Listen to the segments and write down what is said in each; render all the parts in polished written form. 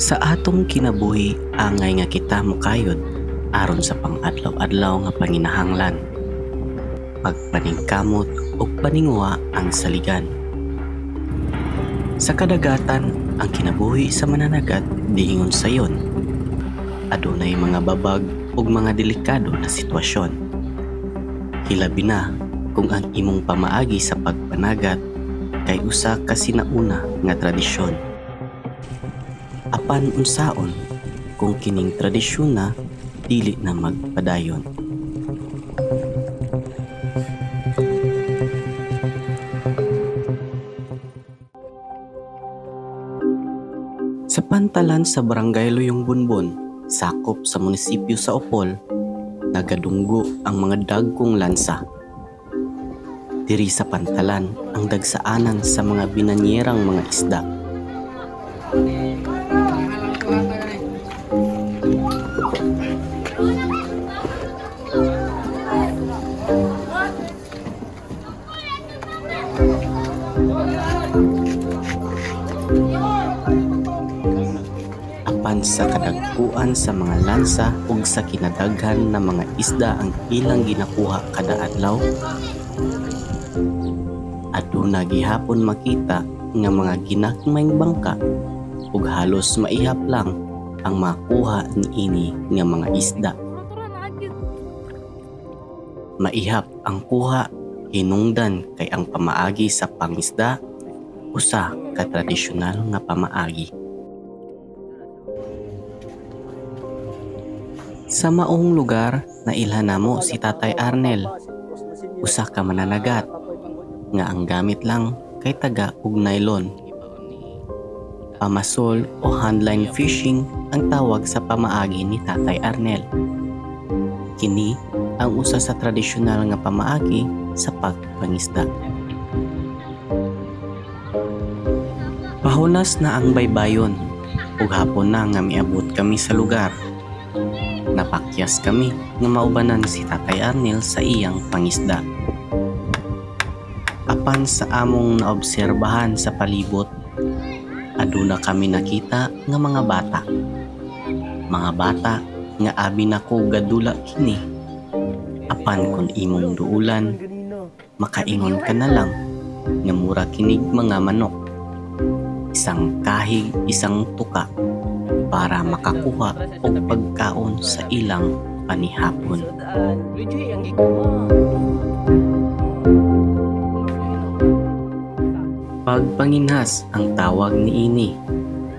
Sa atong kinabuhi, angay nga kita mukayod aron sa pang-adlaw-adlaw nga panginahanglan. Pagpaningkamot o paninguha ang saligan. Sa kadagatan, ang kinabuhi sa mananagat diingon sayon. Adunay mga babag ug mga delikado na sitwasyon. Hilabi na kung ang imong pamaagi sa pagpanagat kay usa ka sinauna nga tradisyon. Apan unsaon kung kining tradisyon na dili na magpadayon. Sa pantalan sa Barangay Luyong Bunbon, sakop sa munisipyo sa Opol, nagadunggo ang mga dagkong lansa. Diri sa pantalan ang dagsaanan sa mga binanyerang mga isda. Apan sa kadagkuan sa mga lansa ug sa kinadaghan na mga isda ang ilang ginakuha kada adlaw, aduna gihapon makita nga mga ginagmayng bangka ug halos maihap lang ang makuha niini nga mga isda. Maihap ang kuha hinungdan kay ang pamaagi sa pangisda usa ka tradisyonal nga pamaagi. Sa maong lugar na ilhan namo si Tatay Arnel, usa ka mananagat nga ang gamit lang kay taga ug nylon. Pamasol o handline fishing ang tawag sa pamaagi ni Tatay Arnel. Kini ang usa sa tradisyonal nga pamaagi sa pagpangisda. Pahunas na ang baybayon ug hapon na nga miabot kami sa lugar. Napakyas kami nga maubanan si Tatay Arnel sa iyang pangisda. Apan sa among naobserbahan sa palibot, aduna kami nakita nga mga bata. Mga bata nga abi nako gadula kini. Apan kung imong duulan, makaingon ka na lang nga mura kinig mga manok. Isang kahig, isang tuka para makakuha og pagkaon sa ilang panihapon. Pagpanginhas ang tawag niini.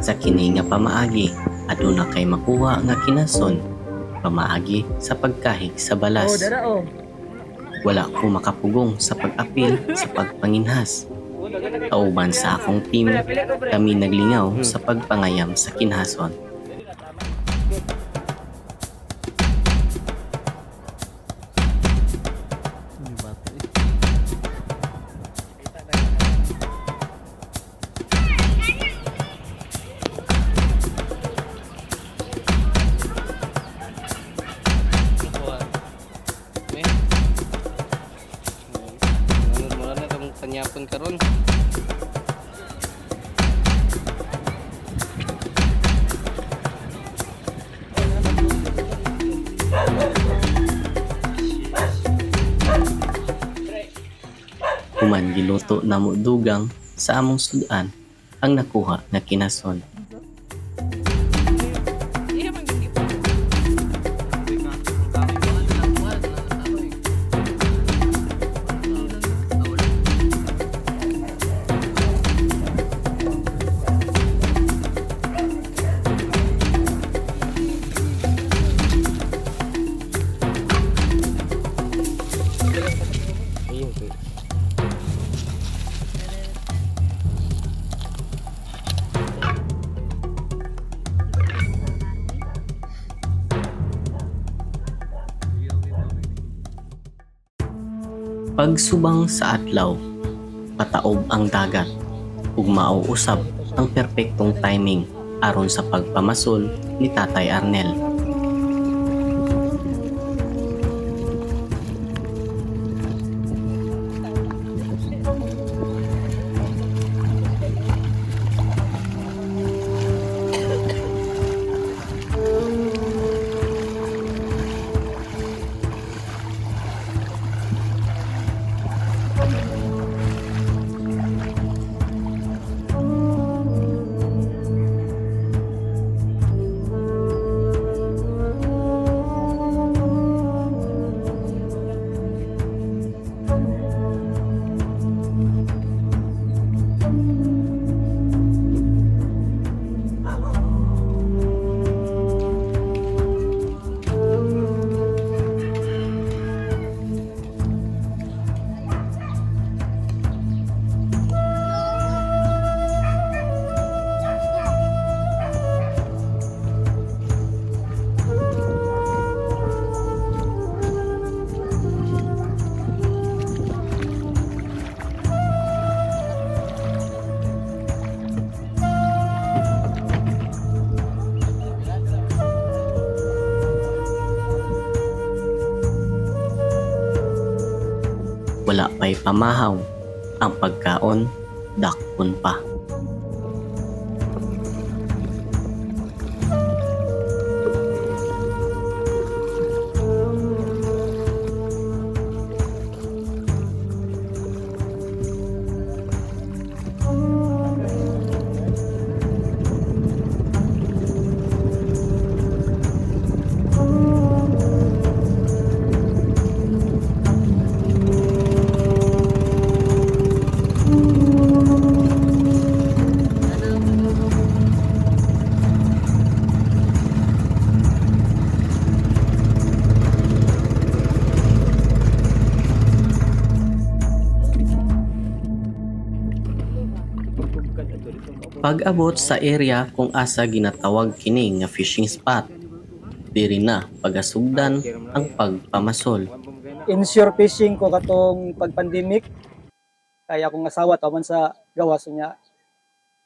Sa kini nga pamaagi, aduna kay makuha nga kinason, pamaagi sa pagkahig sa balas. Wala ko makapugong sa pag-apil sa pagpanginhas. Kauban sa akong team, kami naglingaw sa pagpangayam sa kinhason. Tanyapon karon. Human giluto na mo dugang sa among sudan ang nakuha nga kinason. Pagsubang sa adlaw, pataob ang dagat, ug mauusab ang perpektong timing aron sa pagpamasol ni Tatay Arnel. Wala pa'y pamahaw. Ang pagkaon, dakpon pa. Pag-abot sa area kung asa ginatawag kini nga fishing spot, diri na pagasugdan ang pagpamasol. Inshore fishing ko katong pag-pandemic. Kaya akong asawa taman sa gawas niya.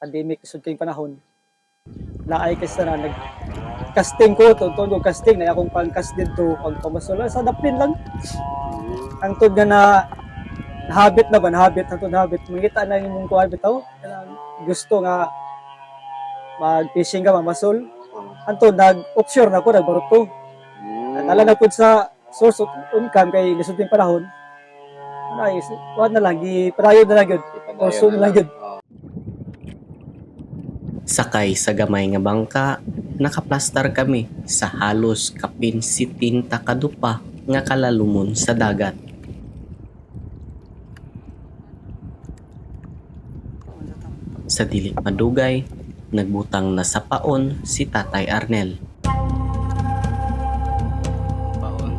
Pandemic isud kay panahon. Laay kasi na nag-casting ko, tuntun casting na akong pang-cast dito, pag-pamasol sa daplin lang. Ang tud nga na habit na ba, habit mangita na yung mong habit ako. Gusto nga mag-fishing ka, mamasol. Anto nag-offshore na ko, nagbaruto. Natala na po sa source of income kay lisod yung panahon. Wala na lang, ipadayon na lang yun. Torso na lang yun. Sakay sa gamay nga bangka, nakaplastar kami sa halos kapin 70 kadupa nga kalalumon sa dagat. Sa dili madugay, nagbutang na sa paon si Tatay Arnel. Paon?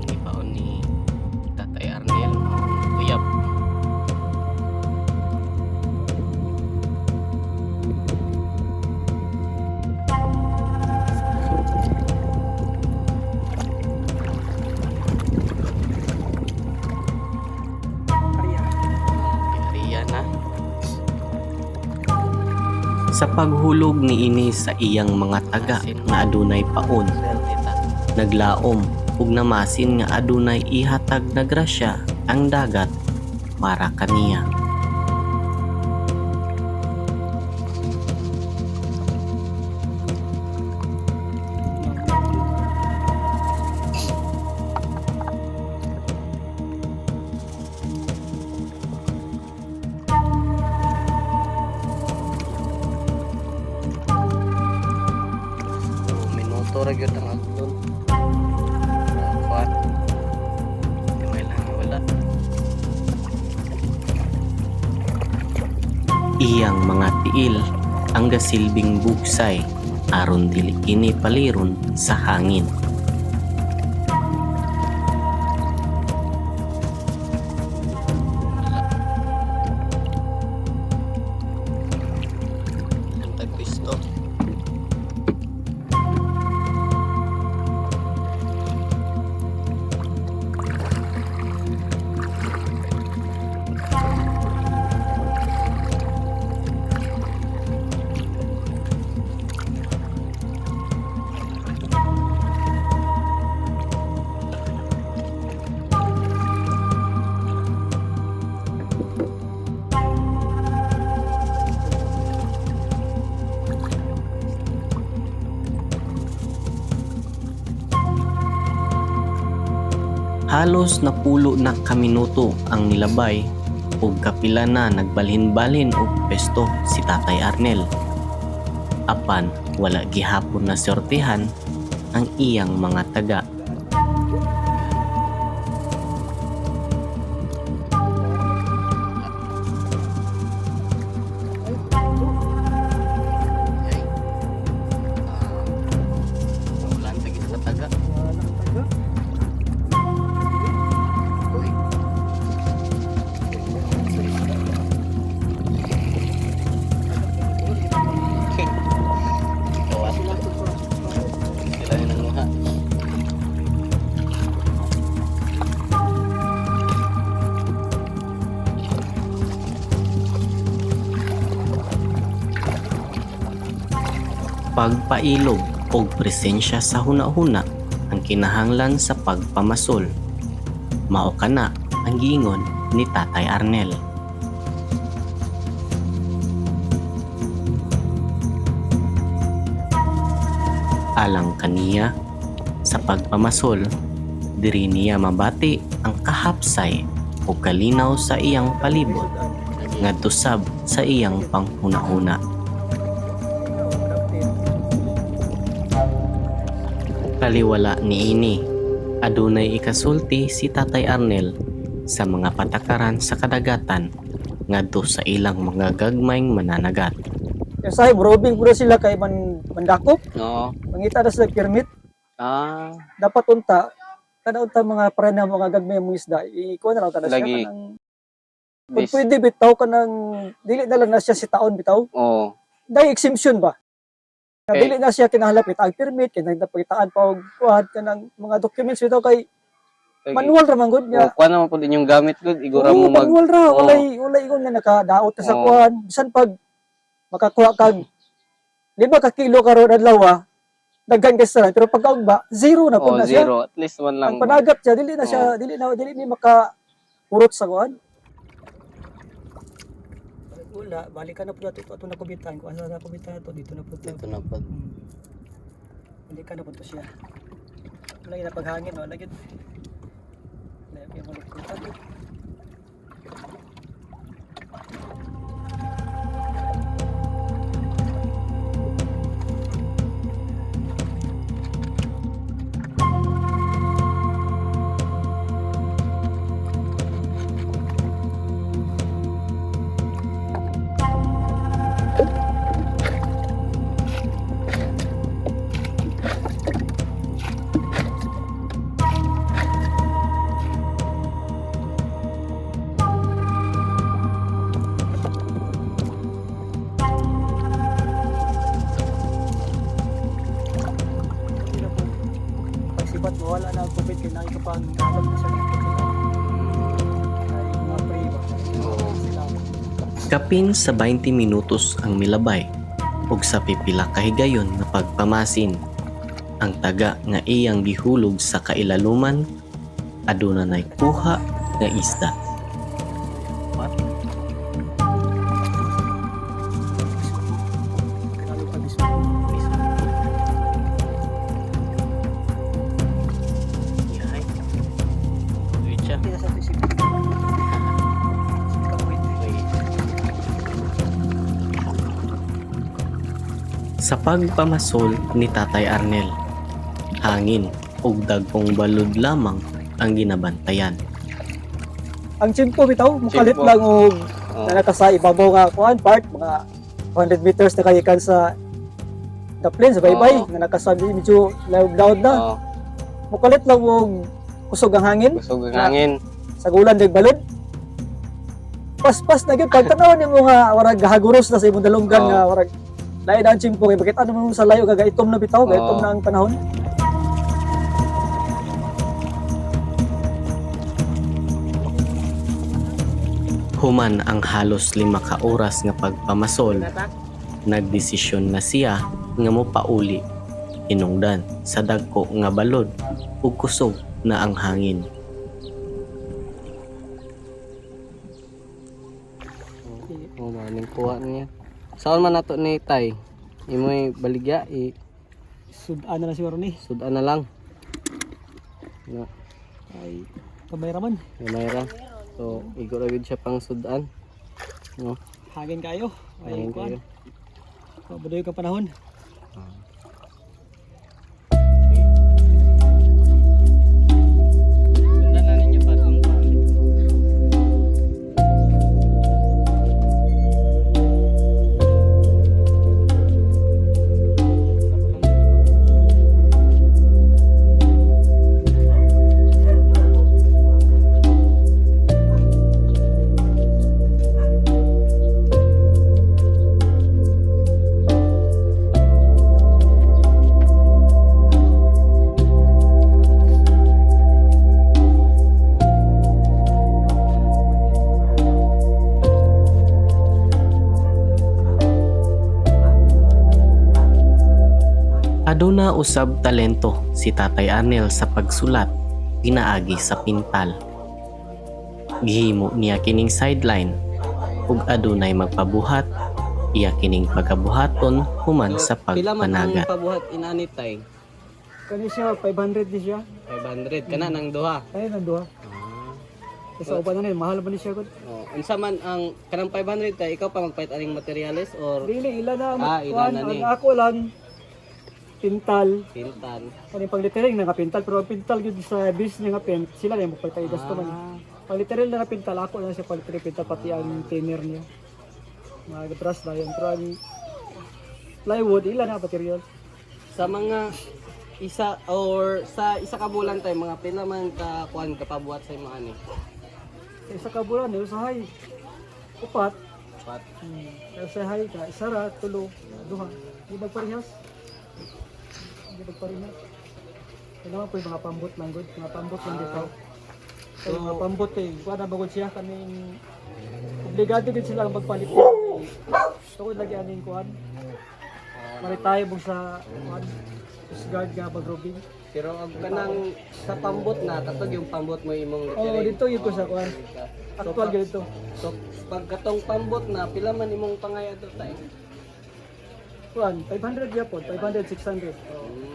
Ipaon ni Tatay Arnel. Uyap. Sa paghulog ni ini sa iyang mga taga nga adunay paon, naglaom ug namasin nga adunay ihatag na grasya ang dagat para kaniya. Tora gyud ang agton. Kuat. May lang wala. Iyang mga tiil ang gasilbing bugsay aron dili kini paliron sa hangin. Ang Kristo. Halos napulo na kaminuto ang nilabay ug kapila na nagbalhin-balhin og pesto si Tatay Arnel. Apan wala gihapon na sortihan ang iyang mga taga. Pagpailog o presensya sa huna-huna ang kinahanglan sa pagpamasol Mao kana ang giingon ni Tatay Arnel. Alang kaniya, sa pagpamasol, diri niya mabati ang kahapsay o kalinaw sa iyang palibot ngadto sab sa iyang panghuna-huna. Kaliwala niini, adunay ikasulti si Tatay Arnel sa mga patakaran sa kadagatan ngadto sa ilang mga gagmayng mananagat. Kasi brobing puro sila kay mandakop, Oo. mangita na sila permit. Ah, Dapat unta, kada unta mga prena mga gagmay mga isda, ikuha na lang kada siya Lagi. kanang kung bis. pwede bitaw ka ng dili na lang na siya si taon bitaw. Oo. Dahil exemption ba? Na Okay. dili na siya kinahalapit ang permit, kinahanglan pa og kuha ka ng mga documents bitaw kay manual ra man gud niya. Kuha naman po din yung gamit ko. Igura Oo, mo mag... manual ra, Oo. walay ingon nga nakadaot ka sa Oo. kuhan. Bisan pag makakuha kag 5 ka kilo karon adlaw, daghan ka sa pero pag kaugba, zero na po Oo, na siya. zero. At least one lang. Ang panagat siya dili na siya dili ni maka purot sa kuhan. Wala, balikan na po natin ito na kubitan. Kung asa na kubitan ito, dito na po ito. Dito na po. Balikan na po ito siya. Wala yung napaghangin, wala yun. Wala yung malikutan. Hindi na po. Pagsibat, mawala na ang COVID kaya nakikapang alam na siya ng COVID. Ay, mga pre ba? Oo. Sila. Kapin sa 20 minutos ang milabay ug sa pipila ka higayon nga pagpamasin. Ang taga nga iyang gihulog sa kailaluman aduna nay kuha nga isda. Lalo pag Yahay. Wait siya. Hindi na sa isip. Sa pagpamasol ni Tatay Arnel, hangin ug dagkong balod lamang ang ginabantayan. Ang chimpo bitaw, mukalit Chimpo. lang og Oo. na naka sa ibabaw nga kuan part mga 100 meters na kayikan sa the plain sa baybay Oo. nga nakasabi medyo loud na. Oo. Mukalit lang og kusog ang hangin Kusog ang hangin. sa gulan dig balod. Pas-pas na gyud pagtanaw nimo nga warag gahaguros na sa imong dalunggan Oo. nga warag lain ang chimpo kay bakit ano mo sa layo gagaitom na bitaw, gaitom Oo. na ang panahon. Human ang halos 5 ka oras nga pagpamasol, nagdesisyon na siya nga mopauli hinungdan sa dagko nga balod ug kusog na ang hangin. Oo, maning kuha niya. Saan man nato ni Tay? Imoy baligya, Sudan na siguro ni. sudan na lang. No, Ay kamay raman. mayra. So, igura gid siya pang sudan. No, Hangin kayo. Ay ayun kuan. kayo. Mabudoy ka panahon. Sundan na ninyo pa itong Aduna usab talento si Tatay Arnel sa pagsulat, pinaagi sa pintal. Gihimo niya kining sideline ug adunay magpabuhat, iya kining pagabuhaton human sa Pila man ang pagpanagat. pabuhat inani tay? Kani siya 500 di siya. 500 kana nang duha. Ay nanduha. Kasi uban na mahal ba ni siya gud? Oh, unsa man ang kanang 500 tay ikaw pa magpait aning materials or Dili ila na ila na ni. ang ako lang pintal. pintan? Ano yung pang-littering na nga pintal, pero ang pintal yun sa bis niya nga pin, sila na yung magpatay gasto man. Pang-littering na nga pintal, ako na siya pang-littering pintal, pati ang thinner niya. Mga brass na yun, pero ang plywood, ilan na material. Sa mga isa or sa isa ka bulan tay mga pila man ka kuan kapabuhat sa mga ani? Sa isa ka bulan, yung usahay, upat, Pat. usahay ka, isara, tulo, duha, di magparehas. Di magparehas. Kailangan po yung mga pambot lang, good. Mga pambot lang dito. So, mga pambot eh, kuha na bagod siya kaming obligado din sila ang magpalit. Tukod lagi aning kuhan. Maritay mo sa kuhan. Guard nga mag-robing. Pero ang kanang sa pambot na katog yung pambot mo imong Oo, littering. dito yun ko sa kuhan. Actual ganito. So pag katong pambot na pila man imong pangay ato tay? Kuhan, 500 yapon, 500, 600.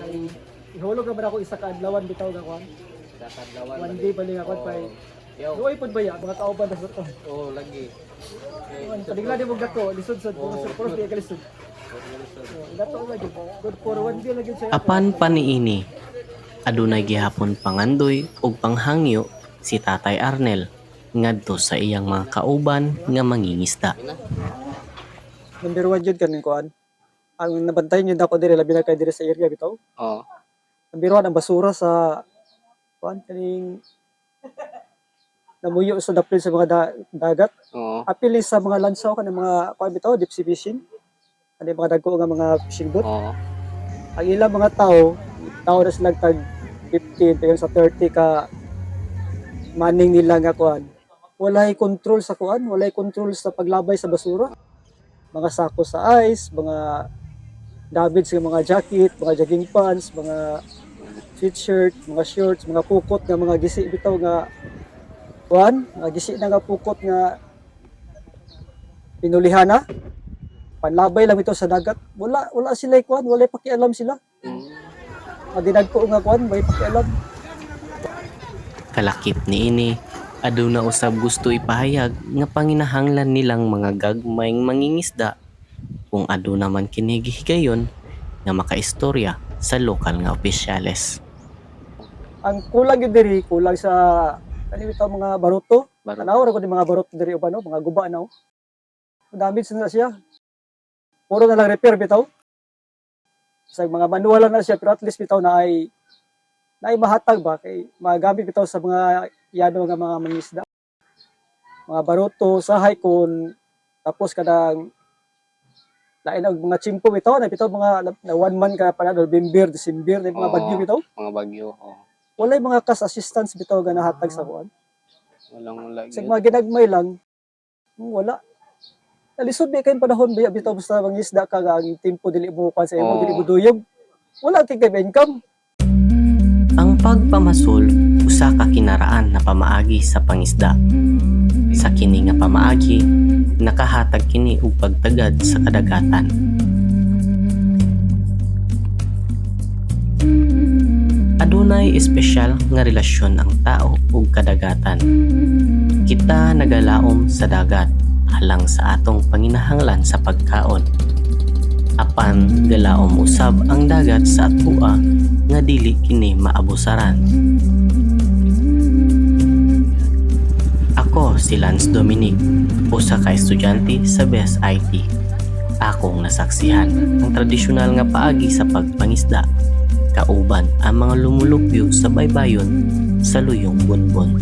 Ay, ihulog naman ako isa kaadlawan bitaw nga kuhan. Sa kadlawan. One day bali nga kuhan pa. Yo. Luoy pod ba ya, mga kauban na sa to. Oh, lagi. Padigla di mo gato, lisod-sod, puro di ka lisod. Gato lagi. Good for one day lagi siya. Apan paniini, adunay gihapon pangandoy ug panghangyo si Tatay Arnel ngadto sa iyang mga kauban nga mangingisda. Number 1 yun kanin kuhan. Ang nabantayan yun ako dire, labi na kayo dire sa area bitaw. Oh. Number 1 ang basura sa kuhan kaning namuyo sa dapil sa mga dagat. Oh. Apil sa mga lansaw kanang mga kuhan bitaw, deep sea fishing. Ano yung mga dagko nga mga fishing boat. Oh. Ang ilang mga tao na sila tag 15 pero sa 30 ka maning nila nga kuhan. Walay control sa kuhan, walay control sa paglabay sa basura. Mga sako sa ice, mga damage sa mga jacket, mga jogging pants, mga sweatshirt, mga shorts, mga pukot nga mga gisi bitaw nga kuhan, mga gisi na nga pukot nga pinulihan na. Panlabay lang ito sa dagat. Wala sila kuhan, wala pakialam sila. Madinag ko nga kuhan, may pakialam. Kalakip niini, aduna usab gusto ipahayag nga panginahanglan nilang mga gagmayng mangingisda kung aduna man kini gihigayon nga makaistorya sa lokal nga opisyales. Ang kulang yun diri, kulang sa kanina ito mga baruto. Tanaw ra ko ni mga baruto diri uban no, mga guba na. Damage na siya. Puro na lang repair bitaw. Sa mga manual na siya pero at least bitaw na ay mahatag ba kay magamit bitaw sa mga yano nga mga mangisda. Mga baruto, sahay kun tapos kadang lain ang mga chimpo bitaw na bitaw mga na 1 month ka pa na November, December na mga bagyo bitaw. Mga bagyo. Oh. Walay mga kas assistance bitaw nga nahatag sa kuan. Walang lagi. Sa mga ginagmay lang, wala. Nalisod ba kayong panahon ba bitaw basta mangisda ka nga ang tempo dili mo kuan sa imo dili mo duyog. Wala kay income. Ang pagpamasol usa ka kinaraan na pamaagi sa pangisda. Sa kini nga pamaagi, nakahatag kini og pagtagad sa kadagatan. Adunay espesyal nga relasyon ang tao ug kadagatan. Kita nagalaom sa dagat alang sa atong panginahanglan sa pagkaon. Apan galaom usab ang dagat sa atoa nga dili kini maabusaran. Ako si Lance Dominic, usa ka estudyante sa BES IT. Akong nasaksihan ang tradisyonal nga paagi sa pagpangisda, kauban ang mga lumulupyo sa baybayon sa Luyong Bunbon.